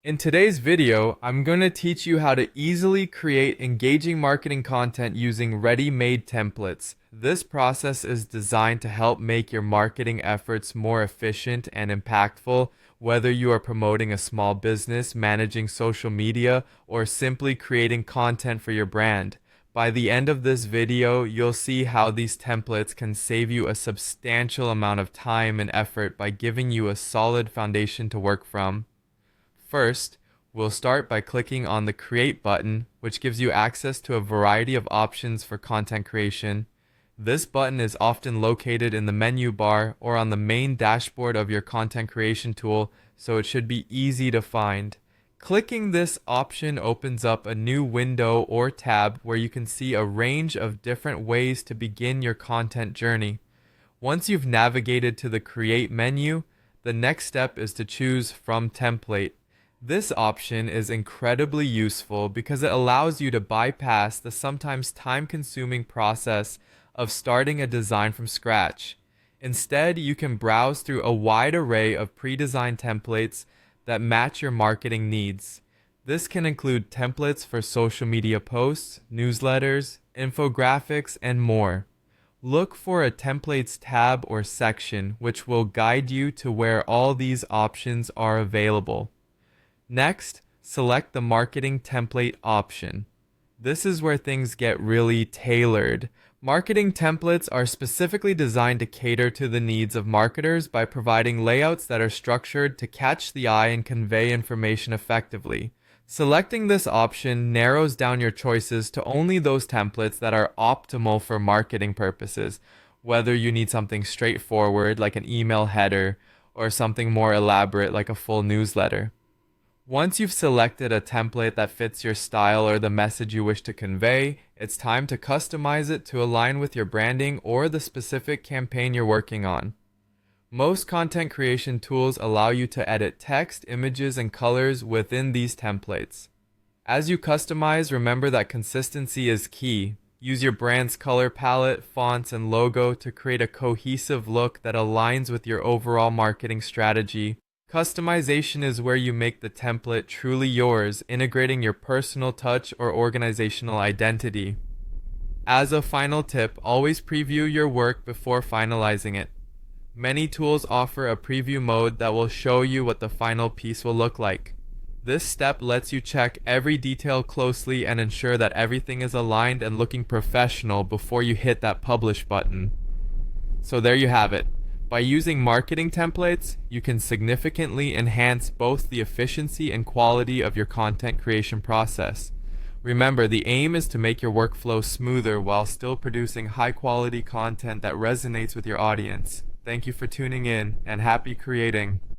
In today's video, I'm going to teach you how to easily create engaging marketing content using ready-made templates. This process is designed to help make your marketing efforts more efficient and impactful, whether you are promoting a small business, managing social media, or simply creating content for your brand. By the end of this video, you'll see how these templates can save you a substantial amount of time and effort by giving you a solid foundation to work from. First, we'll start by clicking on the Create button, which gives you access to a variety of options for content creation. This button is often located in the menu bar or on the main dashboard of your content creation tool, so it should be easy to find. Clicking this option opens up a new window or tab where you can see a range of different ways to begin your content journey. Once you've navigated to the Create menu, the next step is to choose From Template. This option is incredibly useful because it allows you to bypass the sometimes time-consuming process of starting a design from scratch. Instead, you can browse through a wide array of pre-designed templates that match your marketing needs. This can include templates for social media posts, newsletters, infographics, and more. Look for a Templates tab or section, which will guide you to where all these options are available. Next, select the Marketing Template option. This is where things get really tailored. Marketing templates are specifically designed to cater to the needs of marketers by providing layouts that are structured to catch the eye and convey information effectively. Selecting this option narrows down your choices to only those templates that are optimal for marketing purposes, whether you need something straightforward like an email header or something more elaborate like a full newsletter. Once you've selected a template that fits your style or the message you wish to convey, it's time to customize it to align with your branding or the specific campaign you're working on. Most content creation tools allow you to edit text, images, and colors within these templates. As you customize, remember that consistency is key. Use your brand's color palette, fonts, and logo to create a cohesive look that aligns with your overall marketing strategy. Customization is where you make the template truly yours, integrating your personal touch or organizational identity. As a final tip, always preview your work before finalizing it. Many tools offer a preview mode that will show you what the final piece will look like. This step lets you check every detail closely and ensure that everything is aligned and looking professional before you hit that publish button. So there you have it. By using marketing templates, you can significantly enhance both the efficiency and quality of your content creation process. Remember, the aim is to make your workflow smoother while still producing high-quality content that resonates with your audience. Thank you for tuning in, and happy creating!